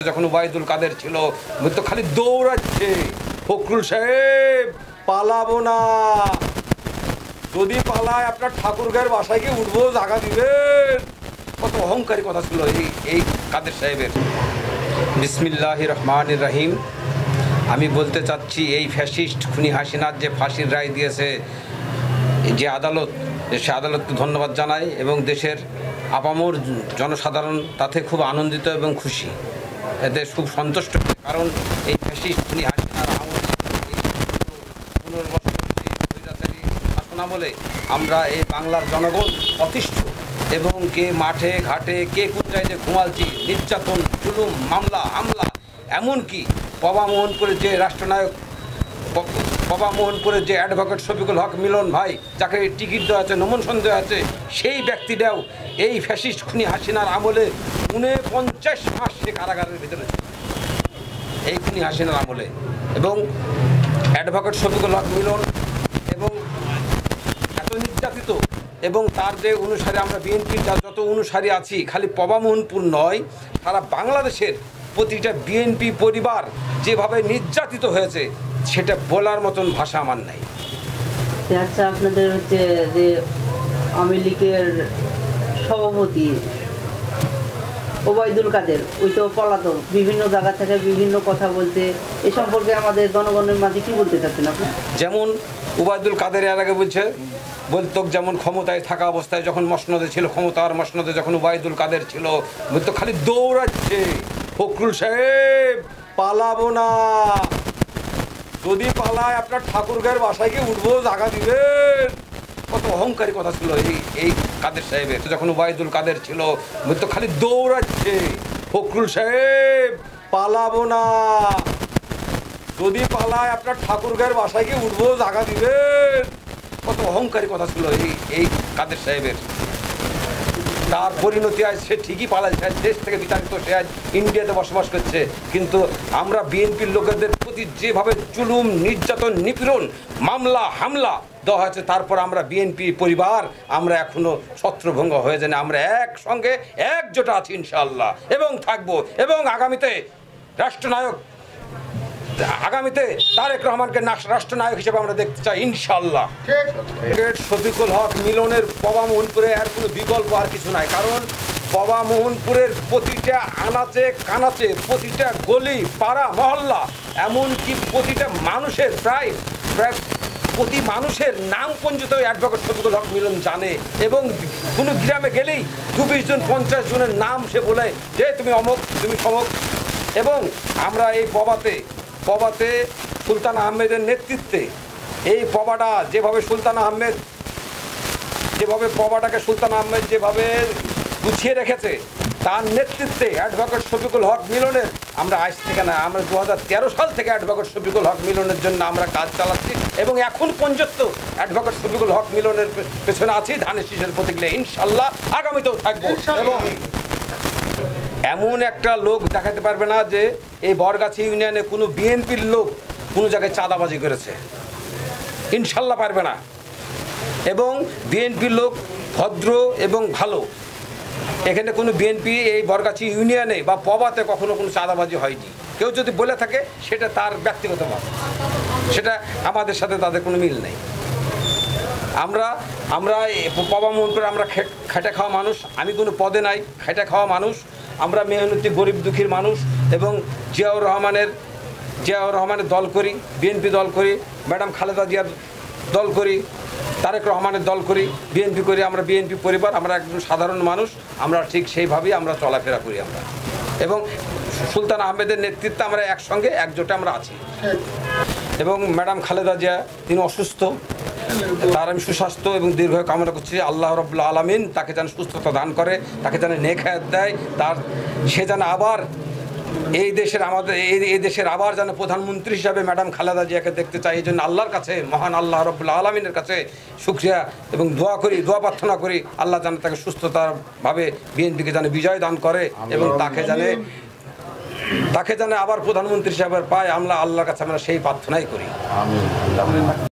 যখন ওবায়দুল কাদের ছিল তো খালি দৌড়াচ্ছে, ফখরুল সাহেব পালাবো না, যদি পালায় আপনার ঠাকুরগাঁয়ের বাসায় গিয়ে উঠবো, জায়গা দিবেন। কত অহংকারী কথা ছিল এই কাদের সাহেবের। বিসমিল্লাহির রহমানির রহিম। আমি বলতে চাচ্ছি, এই ফ্যাসিস্ট খুনি হাসিনার যে ফাঁসির রায় দিয়েছে যে আদালত, সে আদালতকে ধন্যবাদ জানাই এবং দেশের আপামর জনসাধারণ তাতে খুব আনন্দিত এবং খুশি, এতে খুব সন্তুষ্ট। কারণ এই ফ্যাসিস্ট খুনি হাসিনার আমলে আমরা এই বাংলার জনগণ অতিষ্ঠ এবং কে মাঠে ঘাটে কে কোন জায়গায় ঘুমালছি, নির্যাতন, জুলুম, মামলা, হামলা, এমনকি পবামোহনপুরের যে রাষ্ট্রনায়ক, পবামোহনপুরের যে অ্যাডভোকেট শফিকুল হক মিলন ভাই, যাকে টিকিট দেওয়া আছে, নমনসন দেওয়া আছে, সেই ব্যক্তিটাও এই ফ্যাসিস্ট খুনি হাসিনার আমলে 49 মাস সে কারাগারের ভিতরে, এই খুনি হাসিনার আমলে। এবং অ্যাডভোকেট শফিকুল হক মিলন এবং এত নির্যাতিত, এবং তার যে অনুসারী, আমরা বিএনপির যত অনুসারী আছি, খালি পবামোহনপুর নয়, সারা বাংলাদেশের প্রতিটা বিএনপি পরিবার যেভাবে নির্যাতিত হয়েছে সেটা বলার মতন ভাষা আমার নাই। আচ্ছা, আপনাদের হচ্ছে যে আওয়ামী লীগের সভাপতি ওবায়দুল কাদের, ওই তো পলাতক, বিভিন্ন জায়গা থেকে বিভিন্ন কথা বলতে, এ সম্পর্কে আমাদের জনগণের মাঝে কি বলতে চাচ্ছেন আপনি? যেমন ওবায়দুল কাদের এর আগে বলতো যেমন ক্ষমতায় থাকা অবস্থায় যখন মসনদে ছিল, ক্ষমতার মসনদে যখন ওবায়দুল কাদের ছিল, বলতো খালি দৌড়াচ্ছে, ফখরুল সাহেব পালাবো না, যদি পালায় আপনার ঠাকুরগাঁয়ের বাসায় গিয়ে উঠবো, জায়গা দিবেন। কত অহংকারী কথা ছিল এই কাদের সাহেবের। যখন ওবায়দুল কাদের ছিল বলতো খালি দৌড়াচ্ছে, ফখরুল সাহেব পালাবো না, যদি পালায় আপনার ঠাকুরগাঁয়ের বাসায় গিয়ে উঠবো, জায়গা দিবেন। কত অহংকারী কথা ছিল এই কাদের সাহেবের। তার পরিণতি আজ সে ঠিকই পালাচ্ছে, দেশ থেকে বিতাড়িত, সে আজ ইন্ডিয়াতে বসবাস করছে। কিন্তু আমরা বিএনপির লোকেদের প্রতি যেভাবে জুলুম, নির্যাতন, নিপীড়ন, মামলা, হামলা দেওয়া হয়েছে, তারপর আমরা বিএনপি পরিবার আমরা এখনো ছত্রভঙ্গ হয়ে যায়নি, আমরা একসঙ্গে একজোট আছি ইনশাআল্লাহ, এবং থাকবো। এবং আগামীতে তারেক রহমানকে রাষ্ট্রনায়ক হিসেবে আমরা দেখতে চাই ইনশাআল্লাহ। শফিকুল হক মিলনের পবামোহনপুরে আর কোনো বিকল্প আর কিছু নাই। কারণ পবামোহনপুরের প্রতিটা আনাচে কানাচে, প্রতিটা গলি, পাড়া, মহল্লা, এমনকি প্রতিটা মানুষের প্রায় প্রতি মানুষের নাম পঞ্জিত অ্যাডভোকেট শফিকুল হক মিলন জানে। এবং কোনো গ্রামে গেলেই ২০ জন ৫০ জনের নাম সে বলে যে তুমি অমুক, তুমি সমক। এবং আমরা এই পবাতে সুলতান আহমেদের নেতৃত্বে এই পবাটা যেভাবে সুলতান আহমেদ যেভাবে গুছিয়ে রেখেছে, তার নেতৃত্বে অ্যাডভোকেট শফিকুল হক মিলনের আমরা আজ থেকে না, আমরা ২০১৩ সাল থেকে অ্যাডভোকেট শফিকুল হক মিলনের জন্য আমরা কাজ চালাচ্ছি এবং এখন পর্যন্ত অ্যাডভোকেট শফিকুল হক মিলনের পেছনে আছি ধানের শীষের প্রতীকে, ইনশাল্লাহ আগামীতেও থাকবো। এবং এমন একটা লোক দেখাতে পারবে না যে এই বরগাছি ইউনিয়নে কোনো বিএনপির লোক কোনো জায়গায় চাঁদাবাজি করেছে, ইনশাল্লাহ পারবে না। এবং বিএনপির লোক ভদ্র এবং ভালো, এখানে কোনো বিএনপি এই বরগাছি ইউনিয়নে বা পবাতে কখনো কোনো চাঁদাবাজি হয়নি। কেউ যদি বলে থাকে সেটা তার ব্যক্তিগত মত, সেটা আমাদের সাথে তাদের কোনো মিল নেই। আমরা পবামোহনপুরে আমরা খেটে খাওয়া মানুষ, আমি কোনো পদে নাই, খেটে খাওয়া মানুষ, আমরা মেহনতি গরিব দুঃখীর মানুষ। এবং জিয়াউর রহমানের দল করি, বিএনপি দল করি, ম্যাডাম খালেদা জিয়ার দল করি, তারেক রহমানের দল করি, বিএনপি করি। আমরা বিএনপি পরিবার, আমরা একজন সাধারণ মানুষ, আমরা ঠিক সেইভাবেই আমরা চলাফেরা করি আমরা। এবং সুলতান আহমেদের নেতৃত্বে আমরা একসঙ্গে একজোটে আমরা আছি। এবং ম্যাডাম খালেদা জিয়া তিনি অসুস্থ, তার আমি সুস্বাস্থ্য এবং দীর্ঘায়ু কামনা করছি। আল্লাহ রাব্বুল আলামিন তাকে যেন সুস্থতা দান করে, তাকে যেন নেক হায়াত দেয়, সে যেন আবার এই দেশের আবার যেন প্রধানমন্ত্রী হিসাবে ম্যাডাম খালেদা জিয়াকে দেখতে চাই। এই জন্য আল্লাহর কাছে, মহান আল্লাহ রাব্বুল আলামিনের কাছে শুকরিয়া এবং দোয়া প্রার্থনা করি, আল্লাহ যেন তাকে সুস্থতাভাবে বিএনপিকে যেন বিজয় দান করে এবং তাকে যেন আবার প্রধানমন্ত্রী হিসাবে পায়। আমরা আল্লাহর কাছে আমরা সেই প্রার্থনাই করি।